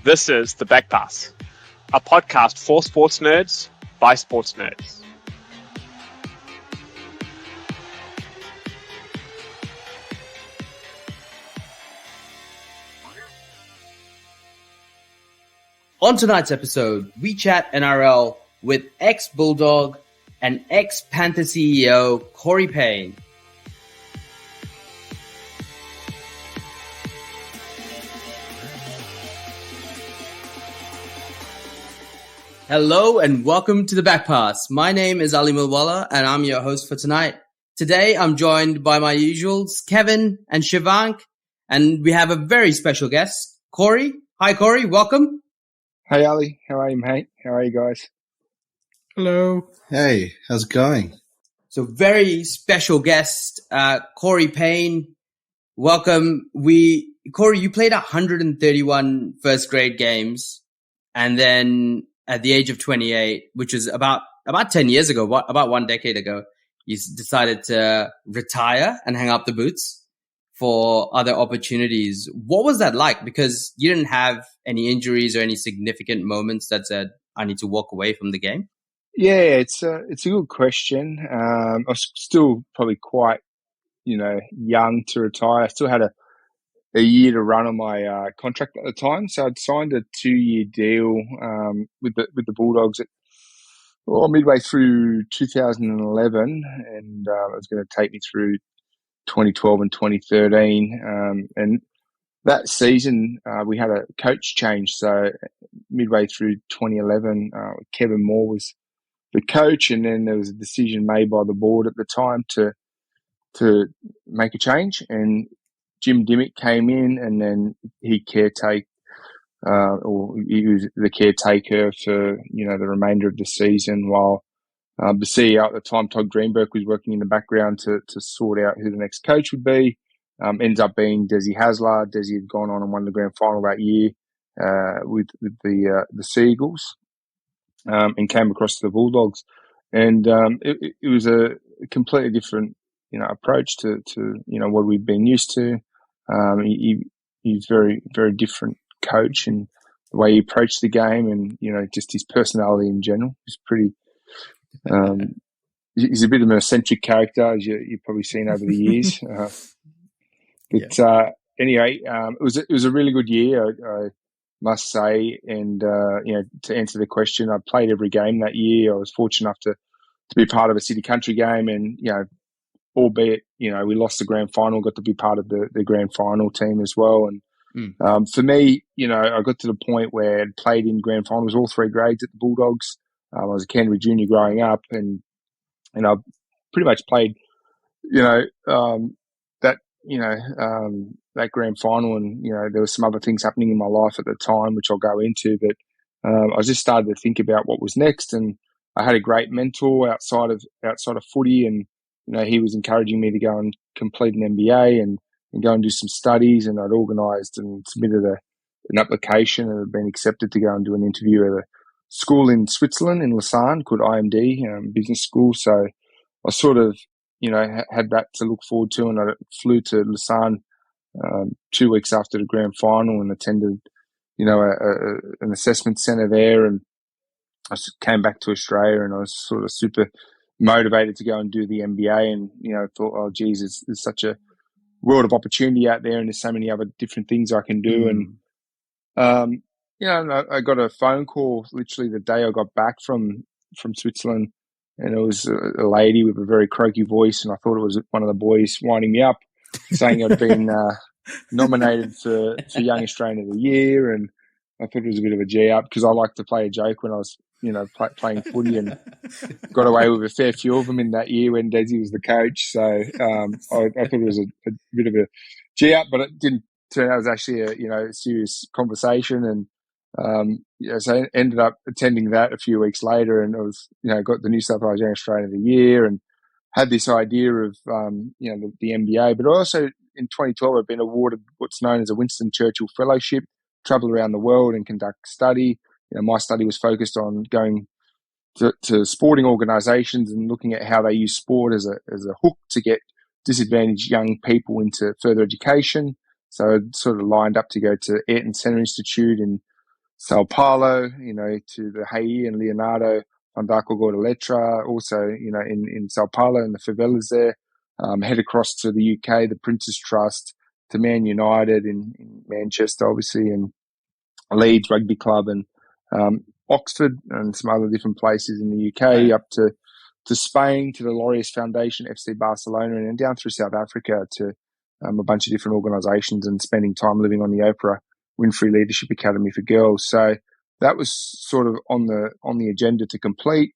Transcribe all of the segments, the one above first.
This is The Back Pass, a podcast for sports nerds by sports nerds. On tonight's episode, we chat NRL with ex-Bulldog and ex-Panther CEO Corey Payne. Hello and welcome to The Back Pass. My name is Ali Mulwala and I'm your host for tonight. Today I'm joined by my usuals, Kevin and Shivank, and we have a very special guest, Corey. Hi Corey, welcome. Hey Ali, how are you mate? How are you guys? Hello. Hey, how's it going? So very special guest, Corey Payne. Welcome. Corey, you played 131 first grade games, and then at the age of 28, which is about 10 years ago, about 1 decade ago, you decided to retire and hang up the boots for other opportunities. What was that like? Because you didn't have any injuries or any significant moments that said, I need to walk away from the game? Yeah, it's a good question. I was still probably quite, young to retire. I still had a year to run on my contract at the time, so I'd signed a 2-year deal with the Bulldogs at midway through 2011, and it was going to take me through 2012 and 2013. And that season, we had a coach change. So midway through 2011, Kevin Moore was the coach, and then there was a decision made by the board at the time to make a change, and Jim Dimmick came in, and then he was the caretaker for the remainder of the season, while the CEO at the time, Todd Greenberg, was working in the background to sort out who the next coach would be. Ends up being Desi Hasler. Desi had gone on and won the grand final that year with the Seagulls, and came across to the Bulldogs, and it was a completely different approach to what we'd been used to. He's very, very different coach, and the way he approached the game, and just his personality in general is pretty. He's a bit of an eccentric character, as you've probably seen over the years. Anyway, it was a really good year, I must say. And to answer the question, I played every game that year. I was fortunate enough to be part of a city country game, and albeit we lost the grand final, got to be part of the grand final team as well. And for me, I got to the point where I'd played in grand finals all 3 grades at the Bulldogs. I was a Canterbury junior growing up, and I pretty much played that grand final, and there was some other things happening in my life at the time which I'll go into, but I just started to think about what was next, and I had a great mentor outside of footy, and he was encouraging me to go and complete an MBA and go and do some studies, and I'd organised and submitted an application and had been accepted to go and do an interview at a school in Switzerland, in Lausanne, called IMD, business school. So I sort of, had that to look forward to, and I flew to Lausanne 2 weeks after the grand final and attended, an assessment centre there, and I came back to Australia, and I was sort of super motivated to go and do the MBA, and thought, oh geez, there's such a world of opportunity out there, and there's so many other different things I can do. And I got a phone call literally the day I got back from Switzerland, and it was a lady with a very croaky voice, and I thought it was one of the boys winding me up, saying I'd been nominated for Young Australian of the Year, and I thought it was a bit of a G up, because I like to play a joke when I was playing footy, and got away with a fair few of them in that year when Desi was the coach. So I thought it was a bit of a G up, but it didn't turn out. It was actually a serious conversation, and so I ended up attending that a few weeks later, and I was got the New South Wales Young Australian of the Year, and had this idea of the MBA. But also in 2012, I've been awarded what's known as a Winston Churchill Fellowship, travel around the world and conduct study. My study was focused on going to sporting organisations and looking at how they use sport as a hook to get disadvantaged young people into further education. So I sort of lined up to go to Ayrton Centre Institute in Sao Paulo, to the Haie and Leonardo, Fondaco Gorda, also, in Sao Paulo and the favelas there. Head across to the UK, the Prince's Trust, to Man United in Manchester, obviously, and Leeds Rugby Club, and Oxford and some other different places in the UK, right, up to Spain, to the Laureus Foundation, FC Barcelona, and then down through South Africa to a bunch of different organisations, and spending time living on the Oprah Winfrey Leadership Academy for Girls. So that was sort of on the agenda to complete.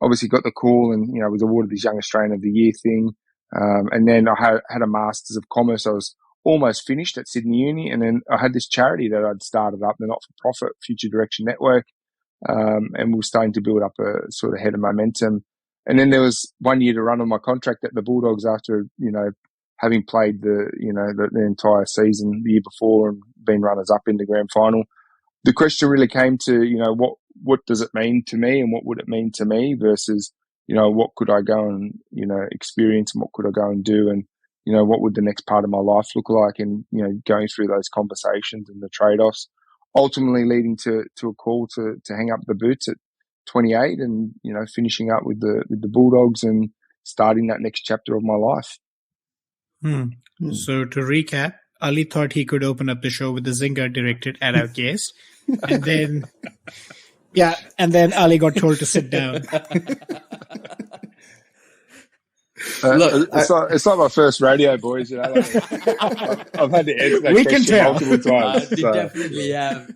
Obviously got the call and, was awarded this Young Australian of the Year thing. And then I had a Masters of Commerce. I was almost finished at Sydney Uni, and then I had this charity that I'd started up, the not-for-profit Future Direction Network, and we were starting to build up a sort of head of momentum. And then there was 1 year to run on my contract at the Bulldogs after, having played the entire season the year before and been runners-up in the grand final. The question really came to, what does it mean to me, and what would it mean to me versus, what could I go and, experience, and what could I go and do, and, what would the next part of my life look like, and, going through those conversations and the trade-offs, ultimately leading to a call to hang up the boots at 28 and, finishing up with the Bulldogs and starting that next chapter of my life. So to recap, Ali thought he could open up the show with the zinger directed at our guest. And then, and then Ali got told to sit down. Look, it's not my first radio, boys. I've had to answer that question multiple times.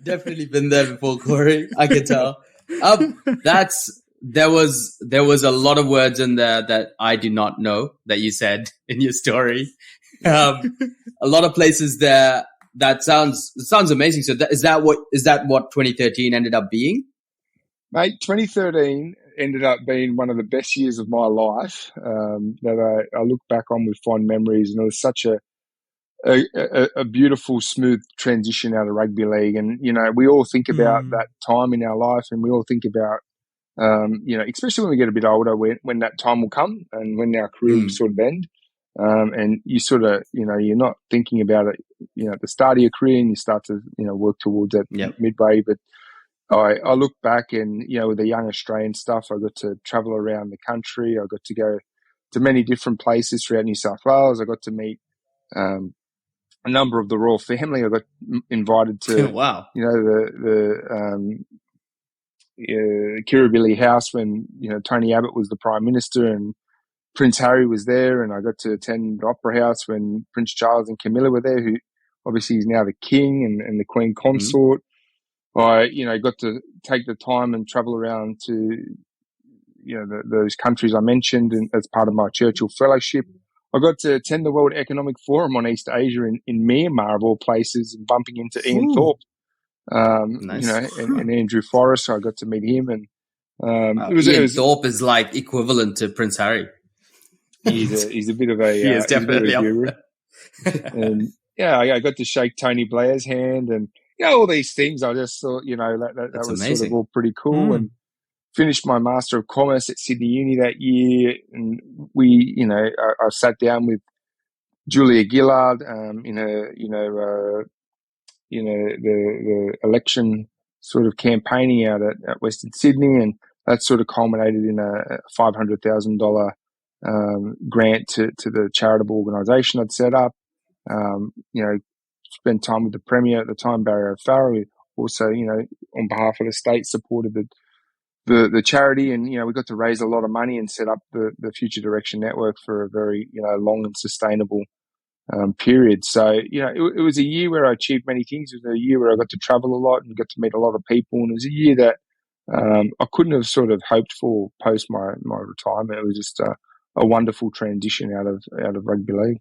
Definitely been there before, Corey. I can tell. There was a lot of words in there that I did not know that you said in your story. A lot of places there. That sounds amazing. So is that what 2013 ended up being? Mate, 2013 ended up being one of the best years of my life that I look back on with fond memories, and it was such a beautiful, smooth transition out of rugby league. And we all think about that time in our life, and we all think about especially when we get a bit older, when that time will come and when our career will sort of end. And you sort of, you're not thinking about it, at the start of your career, and you start to, work towards that midway. But I look back and, with the Young Australian stuff, I got to travel around the country. I got to go to many different places throughout New South Wales. I got to meet a number of the royal family. I got invited to, the Kirribilli House when, Tony Abbott was the Prime Minister and Prince Harry was there, and I got to attend the Opera House when Prince Charles and Camilla were there, who obviously is now the King and the Queen Consort. I, got to take the time and travel around to, those countries I mentioned as part of my Churchill Fellowship. I got to attend the World Economic Forum on East Asia in Myanmar, of all places, and bumping into Ian Thorpe, nice. And Andrew Forrest. I got to meet him, and Ian Thorpe is like equivalent to Prince Harry. He's a bit of a he is definitely a guru. And I got to shake Tony Blair's hand, and all these things. I just thought that was amazing. Sort of all pretty cool. And finished my Master of Commerce at Sydney Uni that year, and we I sat down with Julia Gillard the election sort of campaigning out at Western Sydney, and that sort of culminated in a $500,000 grant to the charitable organisation I'd set up. Spent time with the Premier at the time, Barry O'Farrell, who also, on behalf of the state supported the charity, and, we got to raise a lot of money and set up the Future Direction Network for a very, long and sustainable period. So, it was a year where I achieved many things. It was a year where I got to travel a lot and got to meet a lot of people, and it was a year that I couldn't have sort of hoped for post my retirement. It was just a wonderful transition out of rugby league.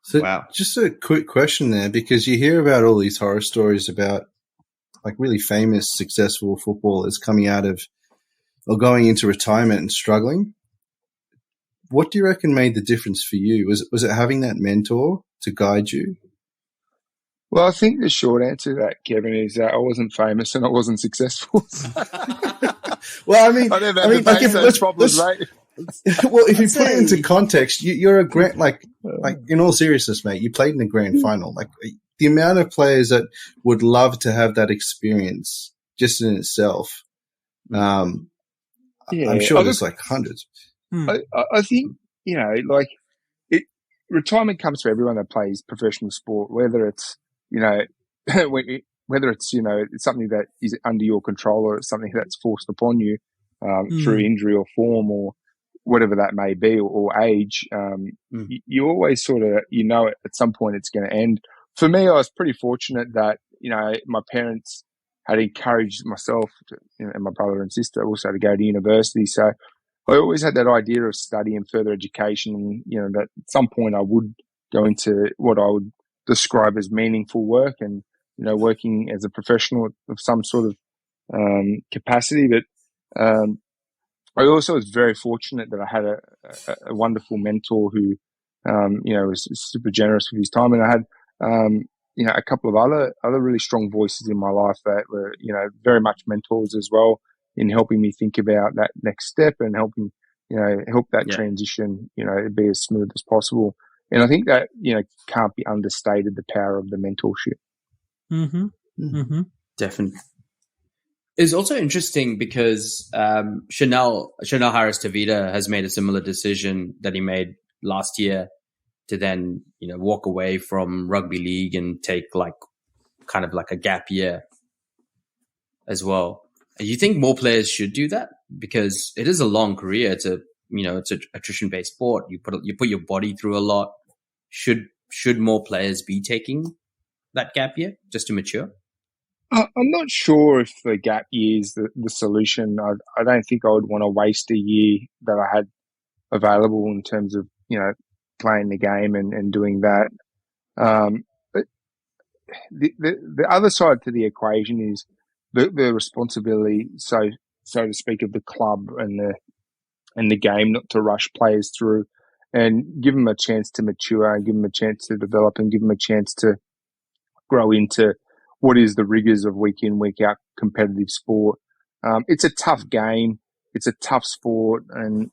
So just a quick question there, because you hear about all these horror stories about like really famous, successful footballers coming out of or going into retirement and struggling. What do you reckon made the difference for you? Was it having that mentor to guide you? Well, I think the short answer to that, Kevin, is that I wasn't famous and I wasn't successful. Well, I mean, like those problems, right? Well, if you put it into context, you're a grand, like in all seriousness, mate, you played in a grand final. Like, the amount of players that would love to have that experience just in itself. I'm sure there's like hundreds. I think, like retirement comes for everyone that plays professional sport, whether it's, whether it's, it's something that is under your control or it's something that's forced upon you through injury or form or whatever that may be, or age. You always sort of, at some point it's going to end. For me, I was pretty fortunate that, my parents had encouraged myself and my brother and sister also to go to university. So I always had that idea of study and further education, that at some point I would go into what I would describe as meaningful work and, working as a professional of some sort of capacity. But I also was very fortunate that I had a wonderful mentor who, was super generous with his time. And I had, a couple of other really strong voices in my life that were, very much mentors as well in helping me think about that next step and helping, help that transition, be as smooth as possible. And I think that, can't be understated, the power of the mentorship. Definitely. It's also interesting because Chanel Harris-Tavita has made a similar decision that he made last year to then, walk away from rugby league and take kind of like a gap year as well. You think more players should do that? Because it is a long career. It's it's an attrition-based sport. You put your body through a lot. Should more players be taking that gap year just to mature? I'm not sure if the gap year is the solution. I don't think I would want to waste a year that I had available in terms of, playing the game and doing that. But the other side to the equation is the responsibility, so to speak, of the club and the game not to rush players through and give them a chance to mature and give them a chance to develop and give them a chance to grow into what is the rigors of week in, week out competitive sport. It's a tough game. It's a tough sport. And,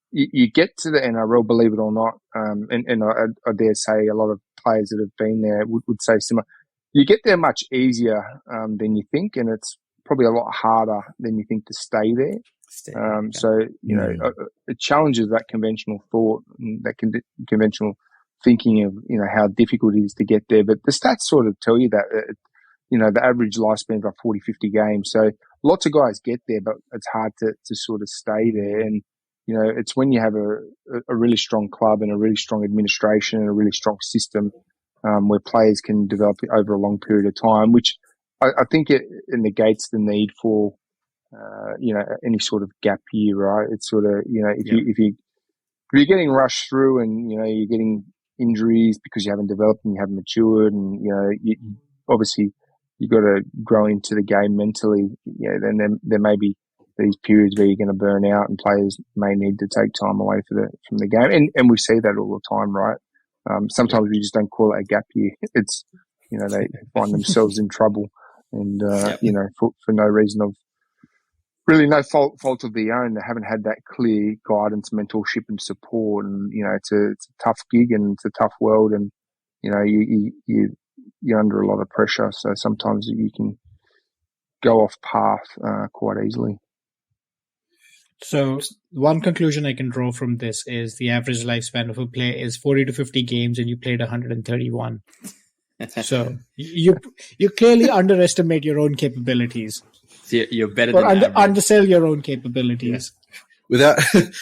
you get to the NRL, believe it or not, and I dare say a lot of players that have been there would say similar. You get there much easier than you think, and it's probably a lot harder than you think to stay there. So, it challenges that conventional thought, and that conventional thinking of, how difficult it is to get there. But the stats sort of tell you that, the average lifespan is like 40, 50 games. So lots of guys get there, but it's hard to sort of stay there. And, it's when you have a really strong club and a really strong administration and a really strong system, where players can develop over a long period of time, which I think it negates the need for, any sort of gap year, right? It's sort of, if you're getting rushed through and, you're getting injuries because you haven't developed and you haven't matured and, obviously you've got to grow into the game mentally, then there may be these periods where you're going to burn out and players may need to take time away from the game. And we see that all the time, right? Sometimes we just don't call it a gap year. It's, they find themselves in trouble and, for no reason of really no fault of their own. They haven't had that clear guidance, mentorship and support. And, it's a tough gig and it's a tough world. And, you're under a lot of pressure. So sometimes you can go off path quite easily. So one conclusion I can draw from this is the average lifespan of a player is 40 to 50 games and you played 131. So you clearly underestimate your own capabilities. You're better or than undersell your own capabilities. Yeah.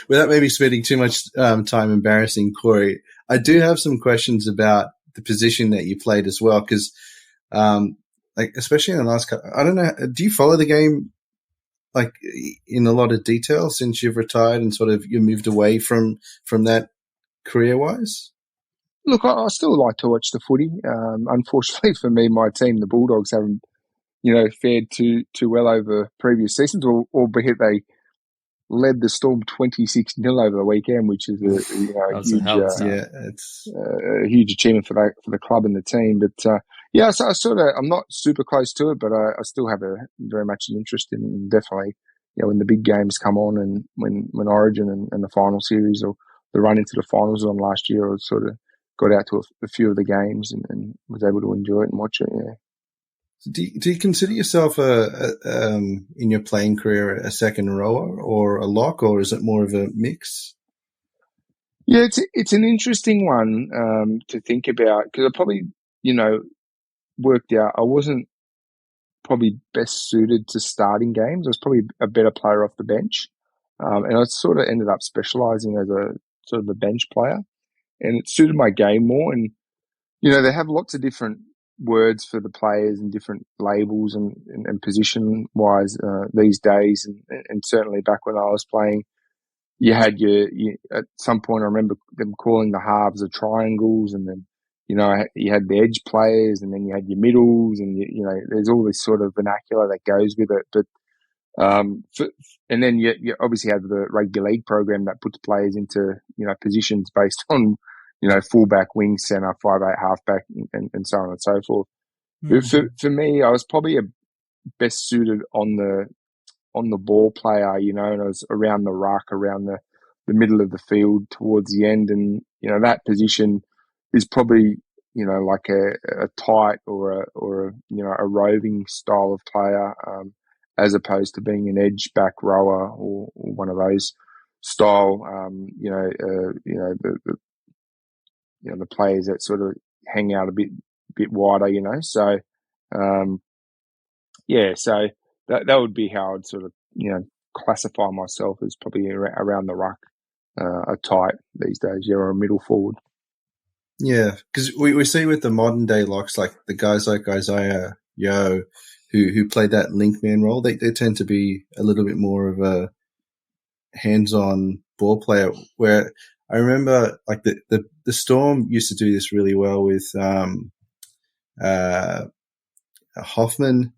Without maybe spending too much time embarrassing Corey, I do have some questions about the position that you played as well, because especially in the last couple, I don't know, do you follow the game in a lot of detail since you've retired and sort of you moved away from that career-wise? Look, I still like to watch the footy. Unfortunately for me, my team, the Bulldogs, haven't, fared too well over previous seasons, albeit they led the Storm 26-0 over the weekend, which is a huge achievement for the club and the team. But so I'm not super close to it, but I still have very much an interest in definitely, when the big games come on and when Origin and the final series or the run into the finals on last year, I was sort of got out to a few of the games and was able to enjoy it and watch it. Yeah. Do you consider yourself in your playing career a second rower or a lock, or is it more of a mix? Yeah, it's an interesting one to think about, because I probably, worked out I wasn't probably best suited to starting games. I was probably a better player off the bench. And I sort of ended up specialising as a sort of a bench player, and it suited my game more. And, they have lots of different words for the players and different labels and position wise these days. And certainly back when I was playing, you had at some point I remember them calling the halves the triangles, and then, you had the edge players, and then you had your middles, and there's all this sort of vernacular that goes with it. But and then you obviously have the rugby league program that puts players into positions based on fullback, wing, centre, 5'8", halfback, and so on and so forth. Mm-hmm. For me, I was probably best suited on the ball player, and I was around the ruck, around the middle of the field towards the end, and that position is probably like a tight or a roving style of player, as opposed to being an edge back rower or one of those style. The players that sort of hang out a bit wider. So so that would be how I'd sort of classify myself, as probably around the ruck, a tight these days, or a middle forward. Yeah, because we see with the modern day locks, like the guys like Isaiah Yeo, who played that link man role, they tend to be a little bit more of a hands-on ball player. Where I remember, like the Storm used to do this really well with Hoffman,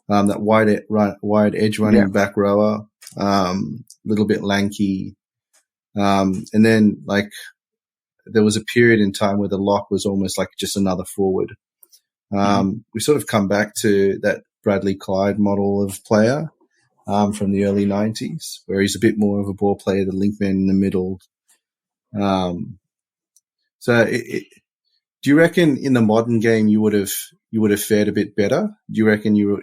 that wide edge running back rower, little bit lanky, and then like there was a period in time where the lock was almost like just another forward. We sort of come back to that Bradley Clyde model of player from the early 90s, where he's a bit more of a ball player, the linkman in the middle. Do you reckon in the modern game you would have fared a bit better? Do you reckon it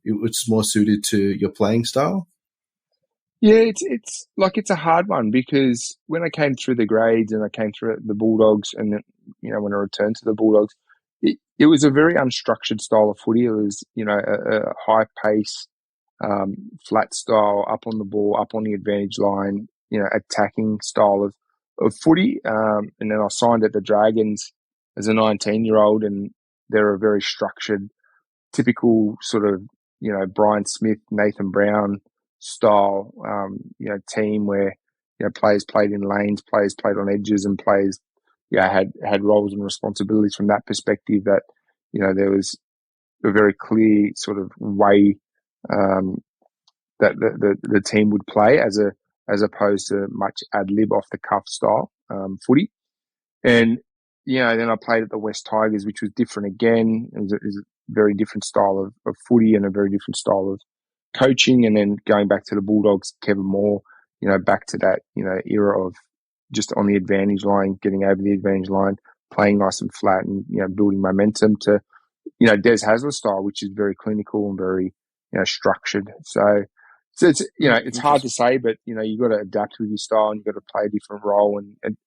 was more suited to your playing style? Yeah, it's a hard one, because when I came through the grades and I came through the Bulldogs, and then, when I returned to the Bulldogs, it was a very unstructured style of footy. It was, a high pace, flat style, up on the ball, up on the advantage line, attacking style of footy. And then I signed at the Dragons as a 19-year-old, and they're a very structured, typical sort of, Brian Smith, Nathan Brown style, team where, players played in lanes, players played on edges, and players, had roles and responsibilities from that perspective, that, there was a very clear sort of way, that the team would play as opposed to much ad lib off the cuff style, footy. And, then I played at the West Tigers, which was different again. It was a very different style of footy and a very different style of coaching. And then going back to the Bulldogs, Kevin Moore, back to that, era of just on the advantage line, getting over the advantage line, playing nice and flat, and, building momentum, to, Des Hasler style, which is very clinical and very, structured. So it's, it's hard to say, but, you've got to adapt with your style, and you've got to play a different role and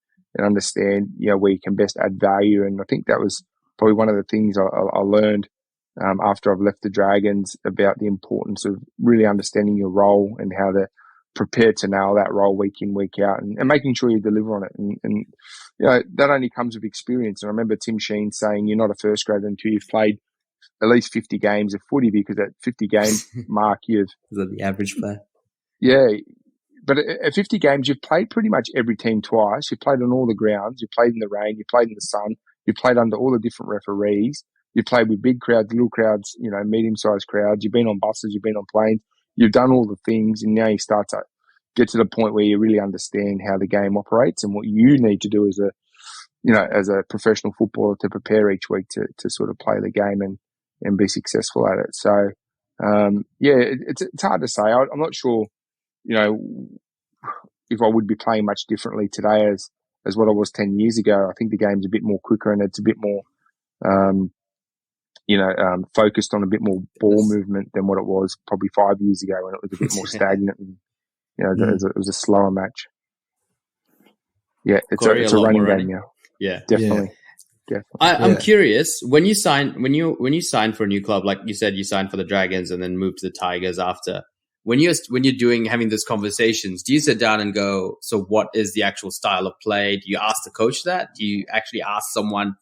understand, where you can best add value. And I think that was probably one of the things I learned after I've left the Dragons, about the importance of really understanding your role and how to prepare to nail that role week in, week out, and making sure you deliver on it. And that only comes with experience. And I remember Tim Sheens saying, you're not a first grader until you've played at least 50 games of footy, because at 50 game mark, you've... Is that the average player? Yeah. But at 50 games, you've played pretty much every team twice. You've played on all the grounds. You've played in the rain. You've played in the sun. You've played under all the different referees. You've played with big crowds, little crowds, medium-sized crowds. You've been on buses. You've been on planes. You've done all the things, and now you start to get to the point where you really understand how the game operates and what you need to do as a professional footballer to prepare each week to sort of play the game and be successful at it. So, it's hard to say. I'm not sure, if I would be playing much differently today as as what I was 10 years ago. I think the game's a bit more quicker and it's a bit more, focused on a bit more ball movement than what it was probably 5 years ago when it was a bit more stagnant and, it was a slower match. Yeah, Corey, it's a running game now. Yeah, definitely. Yeah. I'm curious, when you sign for a new club, like you said, you signed for the Dragons and then moved to the Tigers after. When you're having these conversations, do you sit down and go, so what is the actual style of play? Do you ask the coach that? Do you actually ask someone,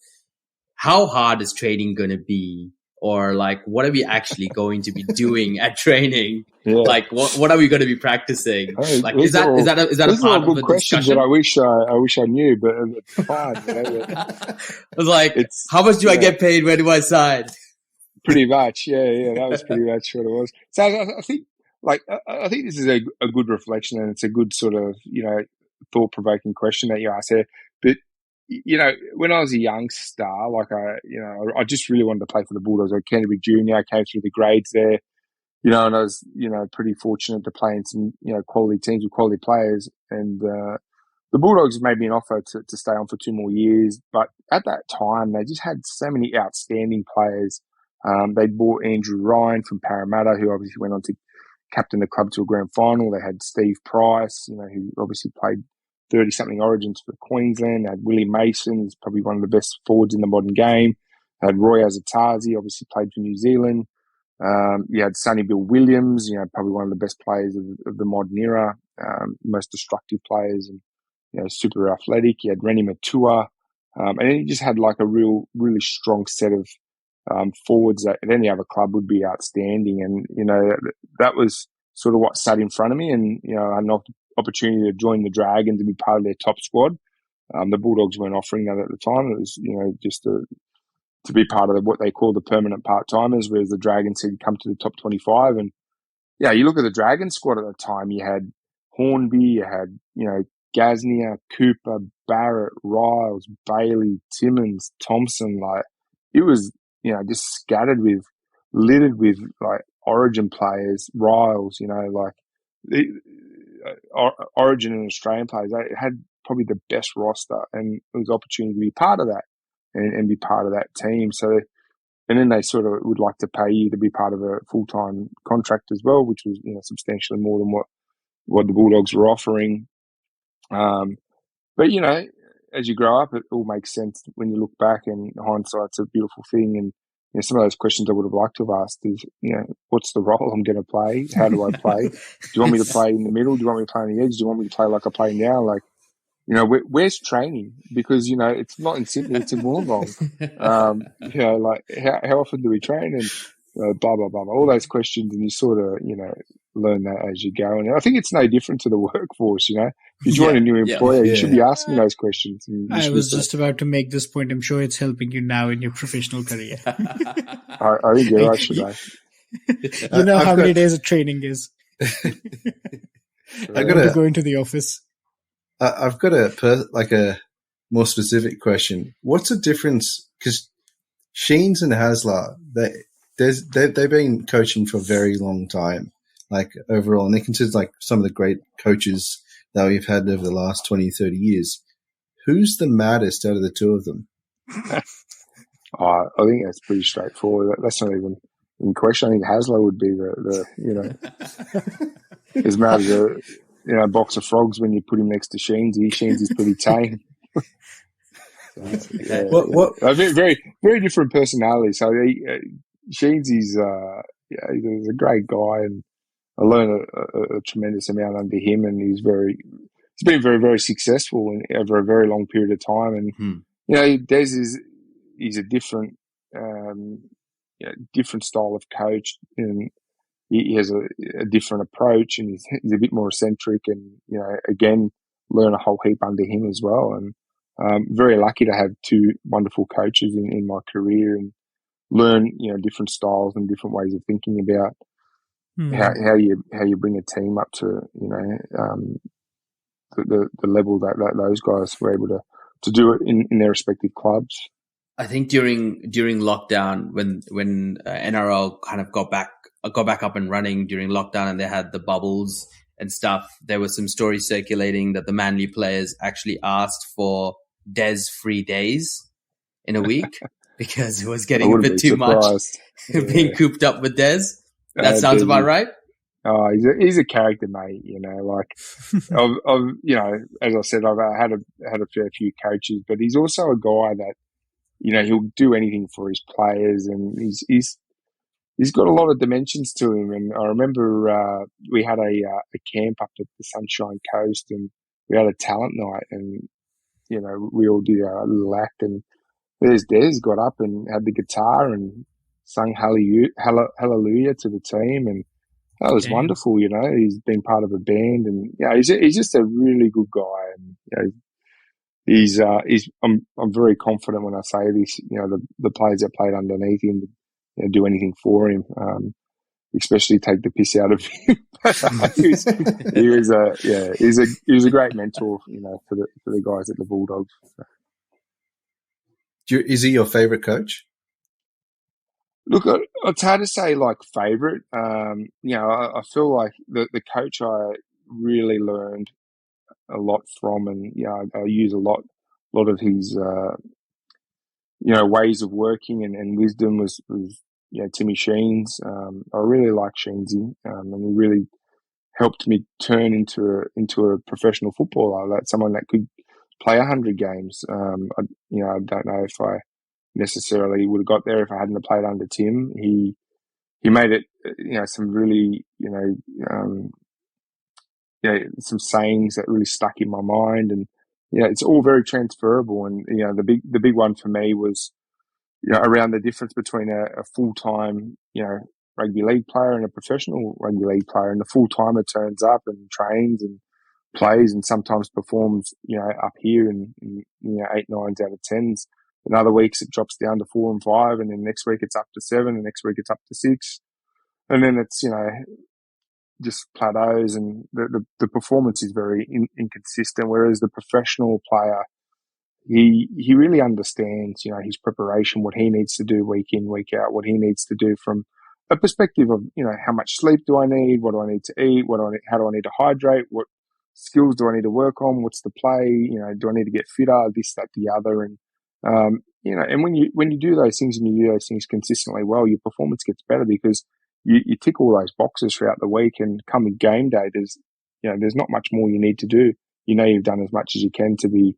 how hard is training going to be? Or like, what are we actually going to be doing at training? Yeah. Like, what are we going to be practicing? Like, is that a part of the questions discussion? That I wish I knew, but it's fine. I was like, how much do I get paid? Where do I sign? Pretty much, yeah. That was pretty much what it was. So I think, I think this is a good reflection, and it's a good sort of thought-provoking question that you asked there. But when I was a young star, I just really wanted to play for the Bulldogs. I was Canterbury Junior, I came through the grades there, and I was, pretty fortunate to play in some, quality teams with quality players. And the Bulldogs made me an offer to stay on for 2 more years. But at that time, they just had so many outstanding players. They bought Andrew Ryan from Parramatta, who obviously went on to captain the club to a grand final. They had Steve Price, who obviously played 30-something origins for Queensland. They had Willie Mason, who's probably one of the best forwards in the modern game. They had Roy Azatazi, obviously played for New Zealand. You had Sonny Bill Williams, probably one of the best players of the modern era, most destructive players and, super athletic. You had Rennie Matua. And then you just had like a really strong set of forwards that at any other club would be outstanding. And, that was sort of what sat in front of me. And, I had an opportunity to join the Dragons and be part of their top squad. The Bulldogs weren't offering that at the time. It was, just to be part of what they call the permanent part-timers, whereas the Dragons had come to the top 25. And, you look at the Dragons squad at the time, you had Hornby, you had, Gaznia, Cooper, Barrett, Riles, Bailey, Timmins, Thompson. Like, it was, just littered with like origin players, Riles, origin and Australian players. They had probably the best roster, and it was an opportunity to be part of that and be part of that team. So, and then they sort of would like to pay you to be part of a full-time contract as well, which was, substantially more than what the Bulldogs were offering. But, as you grow up, it all makes sense when you look back, and hindsight's a beautiful thing. And, some of those questions I would have liked to have asked is, what's the role I'm going to play? How do I play? Do you want me to play in the middle? Do you want me to play on the edge? Do you want me to play like I play now? Like, where's training? Because, it's not in Sydney, it's in Wollongong. Like how often do we train? And blah, blah, blah, blah, all those questions. And you sort of, learn that as you go. And I think it's no different to the workforce, If you join a new employer, you should be asking those questions. I was just about to make this point. I'm sure it's helping you now in your professional career. I think you're right, should I? You know how many days of training is. I got to go into the office. I've got a more specific question. What's the difference? Because Sheens and Hasler, they've been coaching for a very long time, like overall, and they're considered like some of the great coaches that we've had over the last 20, 30 years. Who's the maddest out of the two of them? I think that's pretty straightforward. That's not even in question. I think Hasler would be the as mad as a box of frogs when you put him next to Sheens. Sheens is pretty tame. Very, very different personality. So Sheens is he's a great guy, and I learned a tremendous amount under him, and he's been very, very successful over a very long period of time. And Des he's a different different style of coach, and he has a different approach, and he's a bit more eccentric, and again, learn a whole heap under him as well. And very lucky to have two wonderful coaches in my career, and learn different styles and different ways of thinking about how you bring a team up to the level that those guys were able to do it in their respective clubs. I think during lockdown, when NRL kind of got back up and running during lockdown, and they had the bubbles, and stuff, there was some stories circulating that the Manly players actually asked for Des free days in a week because it was getting a bit too much being cooped up with Des. That sounds about right. Oh, he's a character, mate. You know, like you know, as I said, I've had a fair few coaches, but he's also a guy that, you know, he'll do anything for his players, and he's got a lot of dimensions to him. And I remember we had a camp up at the Sunshine Coast, and we had a talent night, and you know, we all did a little act, and there's Des got up and had the guitar and sung hallelujah to the team, and that was wonderful. You know, he's been part of a band, and yeah, he's just a really good guy, and you know, I'm very confident when I say this. You know, the players that played underneath him, you know, do anything for him, especially take the piss out of him. he was a great mentor, you know, for the guys at the Bulldogs. Is he your favourite coach? Look, it's hard to say like favourite. You know, I feel like the coach I really learned a lot from, and you know, I use a lot of his you know, ways of working and wisdom was you know, Timmy Sheens. I really like Sheensy, and he really helped me turn into a professional footballer, like someone that could play 100 games. You know, I don't know if I necessarily would have got there if I hadn't played under Tim. He made it, you know, some really, you know, some sayings that really stuck in my mind, and you know, it's all very transferable. And you know, the big one for me was, you know, around the difference between a full-time, you know, rugby league player and a professional rugby league player. And the full-timer turns up and trains and plays and sometimes performs, you know, up here in you know, 8, 9s out of 10s. And other weeks it drops down to 4 and 5, and then next week it's up to 7, and next week it's up to 6. And then it's, you know, just plateaus, and the performance is very inconsistent. Whereas the professional player, he really understands, you know, his preparation, what he needs to do week in, week out, what he needs to do from a perspective of, you know, how much sleep do I need? What do I need to eat? How do I need to hydrate? What skills do I need to work on? What's the play? You know, do I need to get fitter? This, that, the other. And, you know, and when you do those things and you do those things consistently well, your performance gets better because you tick all those boxes throughout the week, and come game day, there's not much more you need to do. You know, you've done as much as you can to be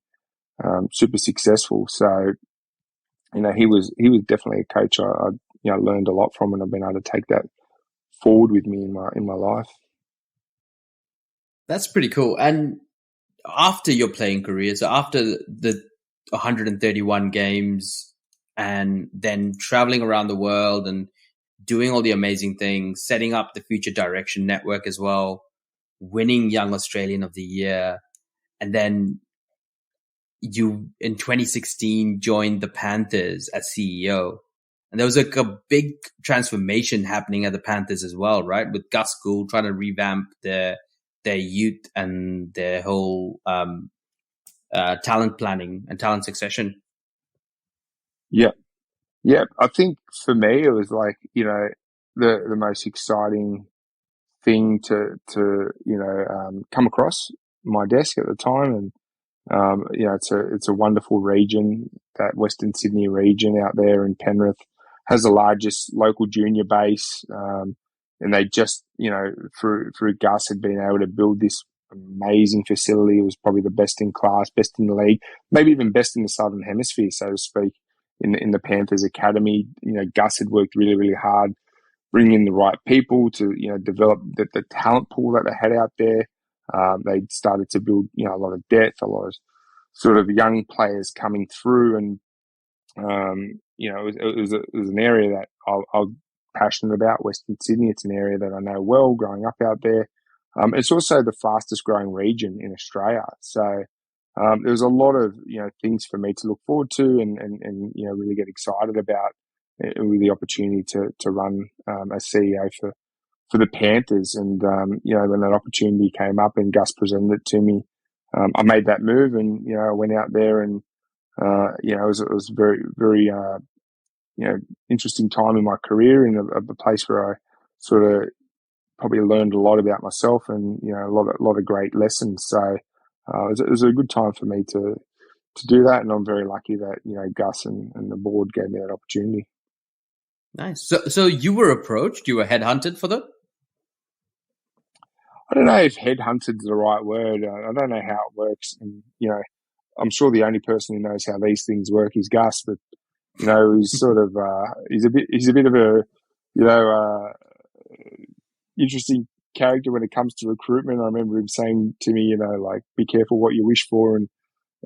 super successful. So, you know, he was definitely a coach I you know, learned a lot from, and I've been able to take that forward with me in my life. That's pretty cool. And after your playing career, so after the 131 games and then traveling around the world and doing all the amazing things, setting up the Future Direction Network as well, winning Young Australian of the Year, and then you, in 2016, joined the Panthers as CEO. And there was like a big transformation happening at the Panthers as well, right? With Gus Gould trying to revamp their youth and their whole talent planning and talent succession. Yeah. I think for me, it was like, you know, the most exciting thing to you know, come across my desk at the time. And you know, it's a wonderful region. That Western Sydney region out there in Penrith has the largest local junior base, and they just, you know, through Gus had been able to build this amazing facility. It was probably the best in class, best in the league, maybe even best in the Southern Hemisphere, so to speak. In the Panthers Academy, you know, Gus had worked really, really hard, bringing in the right people to, you know, develop the talent pool that they had out there. They started to build, you know, a lot of depth, a lot of sort of young players coming through, and you know, it was an area that I'm passionate about. Western Sydney, it's an area that I know well, growing up out there. It's also the fastest growing region in Australia, so there was a lot of, you know, things for me to look forward to, and you know, really get excited about with the opportunity to run as CEO for the Panthers. And you know, when that opportunity came up and Gus presented it to me, I made that move, and you know, I went out there, and you know, it was very, very you know, interesting time in my career, in a place where I sort of probably learned a lot about myself and, a lot of great lessons. So it was a good time for me to do that. And I'm very lucky that, Gus and the board gave me that opportunity. Nice. So you were approached, you were headhunted for that? I don't know if headhunted is the right word. I don't know how it works. And, I'm sure the only person who knows how these things work is Gus, but, he's sort of, he's a bit of a, interesting character when it comes to recruitment. I remember him saying to me, be careful what you wish for. And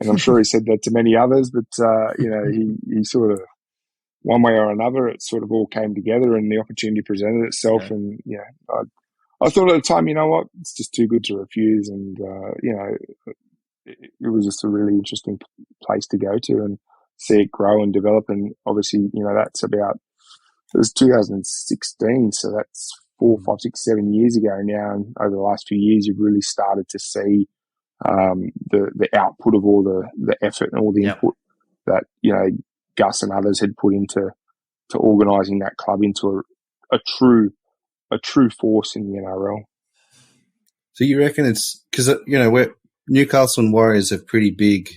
I'm sure he said that to many others, but, he sort of, one way or another, it sort of all came together and the opportunity presented itself. Yeah. And, I thought at the time, it's just too good to refuse. And, it was just a really interesting place to go to and see it grow and develop. And obviously, that's it was 2016. So that's 4, 5, 6, 7 years ago now. And over the last few years, you've really started to see the output of all the effort and all the input that, Gus and others had put into organising that club into a true force in the NRL. So you reckon it's because we're Newcastle and Warriors have pretty big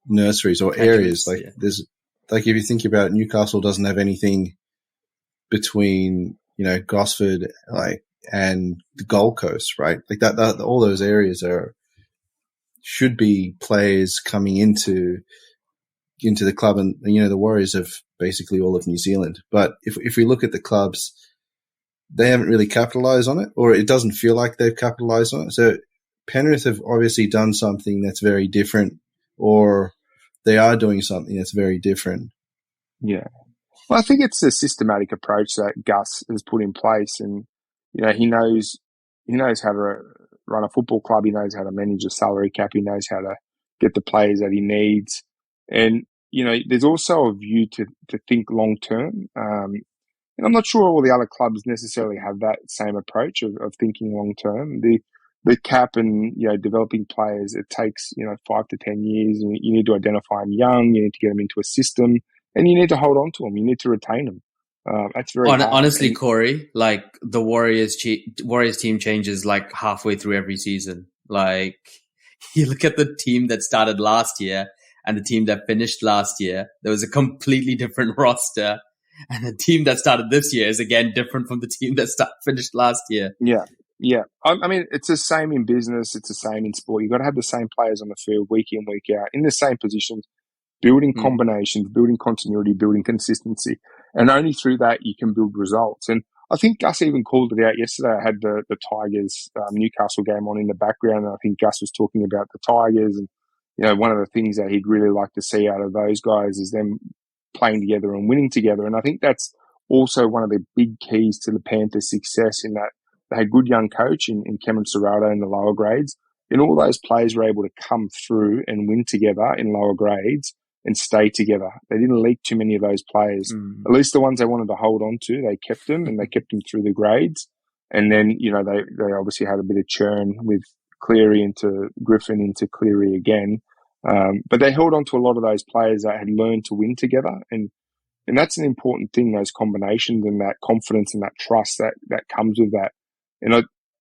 nurseries or areas. Like there's if you think about it, Newcastle doesn't have anything between Gosford and the Gold Coast, right? Like that all those areas should be players coming into the club, and the Warriors have basically all of New Zealand. But if we look at the clubs, they haven't really capitalised on it, or it doesn't feel like they've capitalised on it. So Penrith have obviously done something that's very different, or they are doing something that's very different. Yeah. Well, I think it's a systematic approach that Gus has put in place, and he knows how to run a football club. He knows how to manage a salary cap. He knows how to get the players that he needs. And, there's also a view to think long term. And I'm not sure all the other clubs necessarily have that same approach of thinking long term. The cap and, developing players, it takes, 5 to 10 years. And you need to identify them young. You need to get them into a system, and you need to hold on to them. You need to retain them. That's very hard. Honestly, Corey, the Warriors team changes halfway through every season. You look at the team that started last year and the team that finished last year, there was a completely different roster. And the team that started this year is again different from the team that finished last year. Yeah. Yeah. I mean, it's the same in business. It's the same in sport. You've got to have the same players on the field week in, week out in the same positions, building combinations, building continuity, building consistency. And only through that you can build results. And I think Gus even called it out yesterday. I had the Tigers Newcastle game on in the background, and I think Gus was talking about the Tigers. And, one of the things that he'd really like to see out of those guys is them playing together and winning together. And I think that's also one of the big keys to the Panthers' success, in that they had a good young coach in Cameron Serrato in the lower grades. And all those players were able to come through and win together in lower grades and stay together. They didn't leak too many of those players. At least the ones they wanted to hold on to, they kept them, and they kept them through the grades. And then, they obviously had a bit of churn with Cleary into Griffin into Cleary again. But they held on to a lot of those players that had learned to win together. And that's an important thing, those combinations and that confidence and that trust that comes with that. And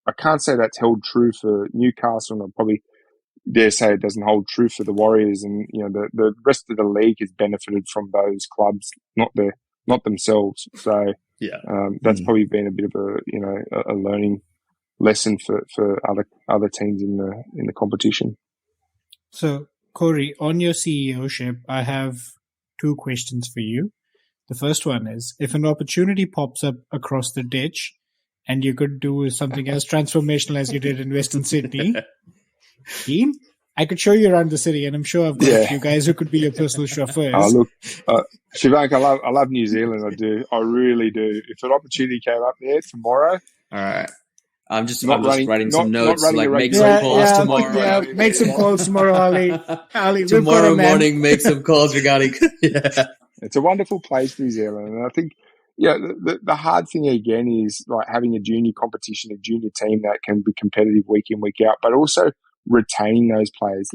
I can't say that's held true for Newcastle, and I probably dare say it doesn't hold true for the Warriors. And, the rest of the league has benefited from those clubs, not themselves. So that's probably been a bit of a learning lesson for other teams in the competition. So, Corey, on your CEO-ship, I have 2 questions for you. The first one is, if an opportunity pops up across the ditch and you could do something as transformational as you did in Western Sydney, Keen, I could show you around the city, and I'm sure I've got a few guys who could be your personal chauffeurs. Oh, look, Shivank, I love New Zealand. I do. I really do. If an opportunity came up there tomorrow. All right. I'm just writing some notes, make some calls tomorrow. Yeah, make some calls tomorrow, Ali. Tomorrow morning, make some calls regarding. It's a wonderful place, New Zealand. And I think, the hard thing again is having a junior competition, a junior team that can be competitive week in, week out, but also retaining those players.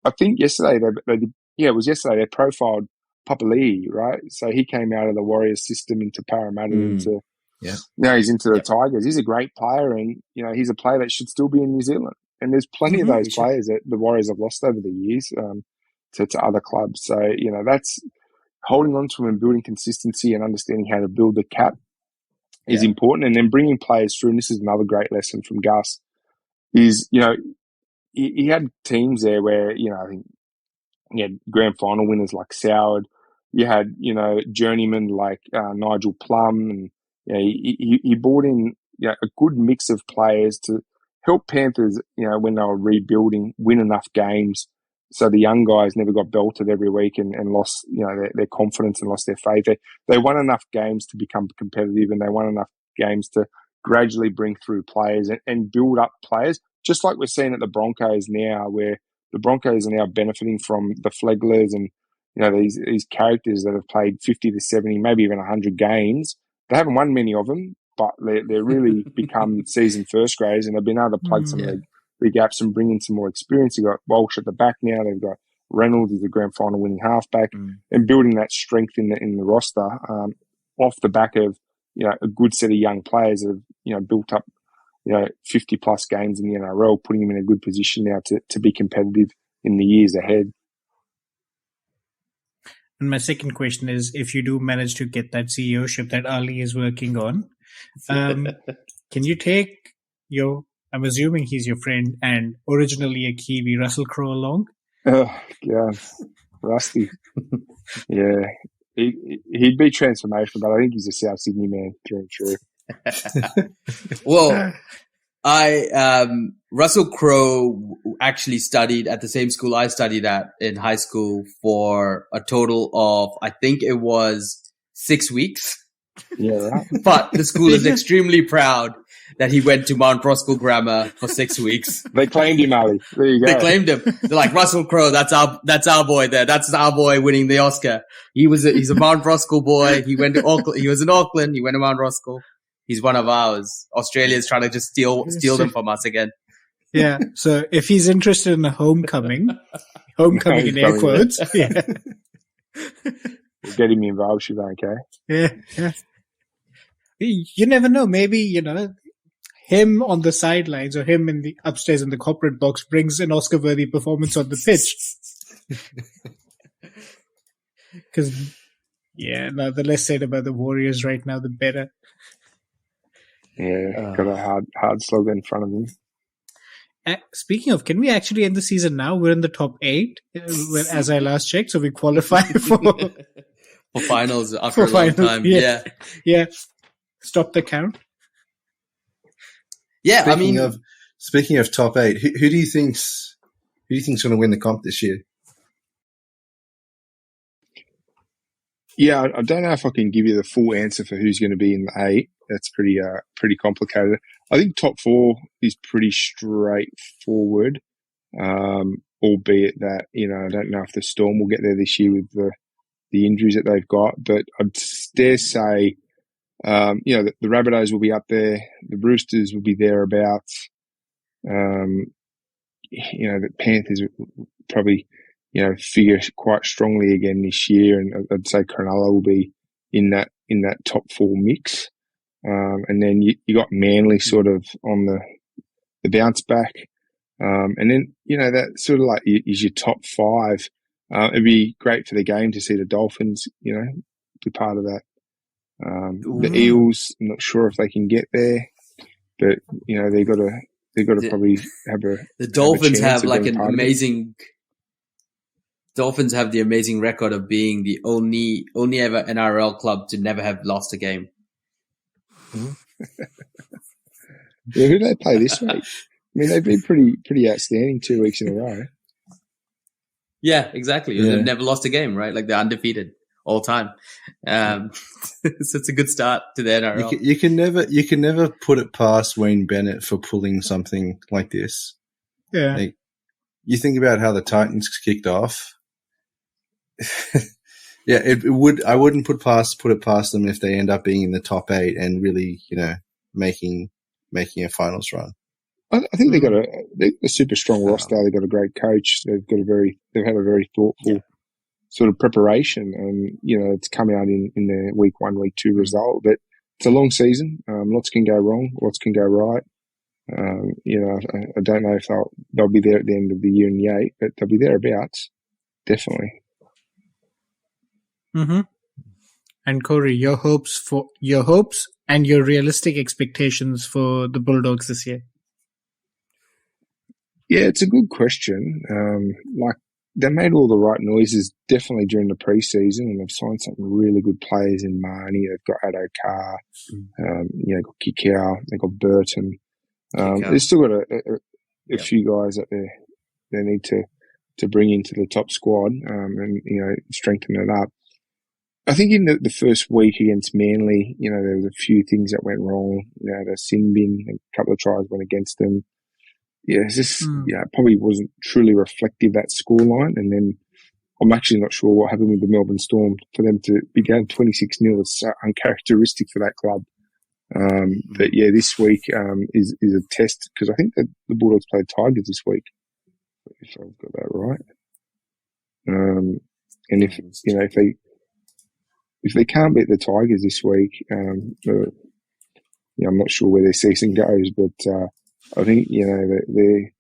I think yesterday, they profiled Papali'i, right? So he came out of the Warriors system into Parramatta into Yeah. Now he's into the Tigers. He's a great player, and he's a player that should still be in New Zealand. And there's plenty of those players that the Warriors have lost over the years to other clubs. So that's holding on to him and building consistency and understanding how to build the cap is important. And then bringing players through. And this is another great lesson from Gus. Is he had teams there where I think you had grand final winners like Soward. You had journeymen like Nigel Plum, and he brought in a good mix of players to help Panthers when they were rebuilding win enough games so the young guys never got belted every week and lost their confidence and lost their faith. They won enough games to become competitive, and they won enough games to gradually bring through players and build up players, just like we're seeing at the Broncos now, where the Broncos are now benefiting from the Fleglers and these characters that have played 50 to 70, maybe even 100 games. They haven't won many of them, but they're really become seasoned first graders, and they've been able to plug some of the gaps and bring in some more experience. You've got Walsh at the back now. They've got Reynolds, who's a grand final winning halfback, and building that strength in the roster off the back of a good set of young players that have built up 50 plus games in the NRL, putting them in a good position now to be competitive in the years ahead. And my second question is, if you do manage to get that CEOship that Ali is working on, can you take I'm assuming he's your friend and originally a Kiwi, Russell Crowe, along? Oh, God. Rusty. Yeah. He'd be transformational, but I think he's a South Sydney man, through and true. Well, Russell Crowe actually studied at the same school I studied at in high school for a total of, I think it was 6 weeks. Yeah, right. But the school is extremely proud that he went to Mount Roskill Grammar for 6 weeks. They claimed him, Ali. There you go. They claimed him. They're like, Russell Crowe, that's our boy there. That's our boy winning the Oscar. He's a Mount Roskill boy. He went to Auckland. He was in Auckland. He went to Mount Roskill. He's one of ours. Australia's trying to just steal them from us again. Yeah. So if he's interested in a homecoming in air quotes, yeah. We'll get him involved, should I, okay? Yeah. You never know. Maybe, him on the sidelines or him in the upstairs in the corporate box brings an Oscar-worthy performance on the pitch. Because, the less said about the Warriors right now, the better. Yeah, got a hard slog in front of him. Speaking of, can we actually end the season now? We're in the top 8, as I last checked, so we qualify for finals after a long time. Yeah. Stop the count. Yeah, Speaking of top 8, who do you think's going to win the comp this year? Yeah, I don't know if I can give you the full answer for who's going to be in the 8. That's pretty complicated. I think top 4 is pretty straightforward, albeit that, I don't know if the Storm will get there this year with the injuries that they've got, but I'd dare say, the Rabbitohs will be up there, the Roosters will be thereabouts, the Panthers will probably, figure quite strongly again this year, and I'd say Cronulla will be in that top 4 mix. And then you got Manly sort of on the bounce back. And then, that sort of like is your top 5. It'd be great for the game to see the Dolphins, be part of that. The Eels, I'm not sure if they can get there, but, they've got to probably have the Dolphins have like an amazing, Dolphins have the amazing record of being the only ever NRL club to never have lost a game. Yeah, who do they play this week? I mean, they've been pretty outstanding 2 weeks in a row. Yeah, exactly. Yeah. They've never lost a game, right? Like they're undefeated all time. So it's a good start to the NRL. You can never put it past Wayne Bennett for pulling something like this. Yeah. Like, you think about how the Titans kicked off. Yeah, I wouldn't put it past them if they end up being in the top 8 and really, making a finals run. I think they've got a super strong roster. They've got a great coach. They've had a very thoughtful sort of preparation, and it's come out in their week 1, week 2 result. But it's a long season. Lots can go wrong, lots can go right. I don't know if they'll be there at the end of the year in the 8, but they'll be thereabouts, definitely. Mm-hmm. And Corey, your hopes and your realistic expectations for the Bulldogs this year. Yeah, it's a good question. They made all the right noises definitely during the preseason, and they've signed some really good players in Marnie. They've got Addo Carr, got Kikau, they've got Burton. They've still got a few guys that they need to bring into the top squad and strengthen it up. I think in the first week against Manly, there was a few things that went wrong. The sin bin, a couple of tries went against them. Yeah, it's just it probably wasn't truly reflective, that scoreline. And then I'm actually not sure what happened with the Melbourne Storm. For them to be down 26-0 is so uncharacteristic for that club. But yeah, this week is a test, because I think that the Bulldogs play Tigers this week, if I've got that right. And if they can't beat the Tigers this week, I'm not sure where their season goes, but I think they're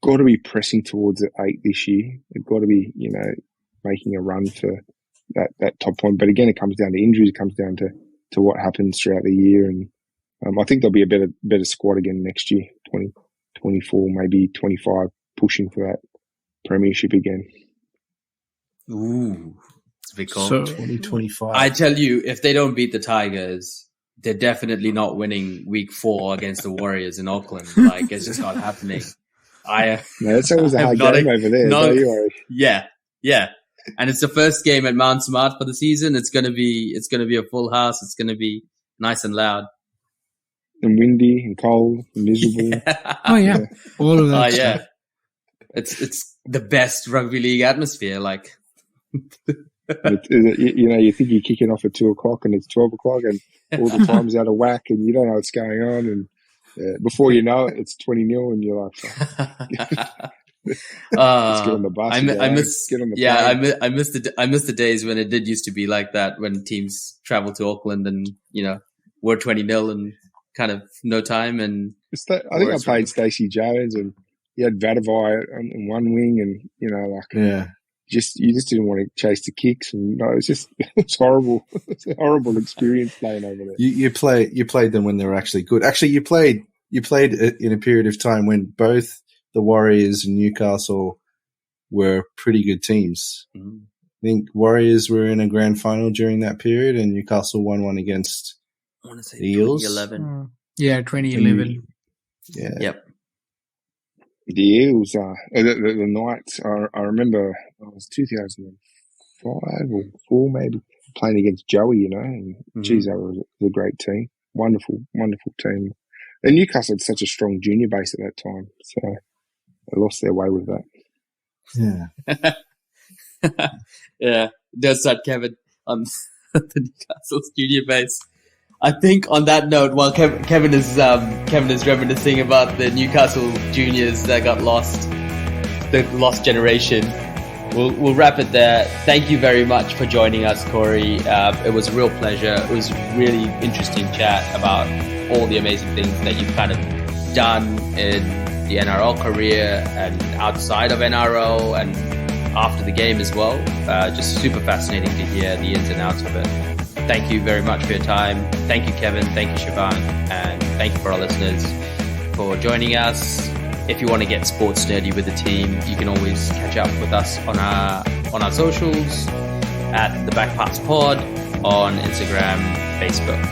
got to be pressing towards the 8 this year. They've got to be making a run for that top point. But again, it comes down to injuries. It comes down to what happens throughout the year, and I think there'll be a better squad again next year, 2024, maybe 25, pushing for that premiership again. Ooh, it's a big call. So, 2025. I tell you, if they don't beat the Tigers, they're definitely not winning week 4 against the Warriors in Auckland. Like, it's just not happening. No, that's always a hard game over there. Don't you worry. Yeah. And it's the first game at Mount Smart for the season. It's gonna be a full house. It's gonna be nice and loud. And windy and cold and miserable. Oh yeah. All of that. Oh yeah. It's the best rugby league atmosphere. Like, you think you're kicking off at 2:00 and it's 12:00 and all the time's out of whack and you don't know what's going on, and before you know it, it's 20-0 and you're like, let's get on the bus. I miss the days when it did used to be like that, when teams travel to Auckland and were 20-0 and kind of no time. And I think I played Stacey Jones, and you had Vadavai in one wing, and you just didn't want to chase the kicks, and it's horrible. It's a horrible experience playing over there. You played them when they were actually good. Actually, you played in a period of time when both the Warriors and Newcastle were pretty good teams. Mm-hmm. I think Warriors were in a grand final during that period, and Newcastle won one against the Eels. 2011. Yeah, 2011. Yeah. Yep. The Eels, the Knights, I remember it was 2005 or 4 maybe, playing against Joey, and geez, that was a great team. Wonderful, wonderful team. And Newcastle had such a strong junior base at that time, so they lost their way with that. Yeah. Yeah, does that, Kevin, on the Newcastle's junior base. I think on that note, while Kevin is reminiscing about the Newcastle juniors that got lost, the lost generation, we'll wrap it there. Thank you very much for joining us, Corey. It was a real pleasure. It was really interesting chat about all the amazing things that you've kind of done in the NRL career and outside of NRL and after the game as well. Just super fascinating to hear the ins and outs of it. Thank you very much for your time. Thank you, Kevin. Thank you, Siobhan. And thank you for our listeners for joining us. If you want to get sports nerdy with the team, you can always catch up with us on our socials at the Backparts Pod on Instagram, Facebook.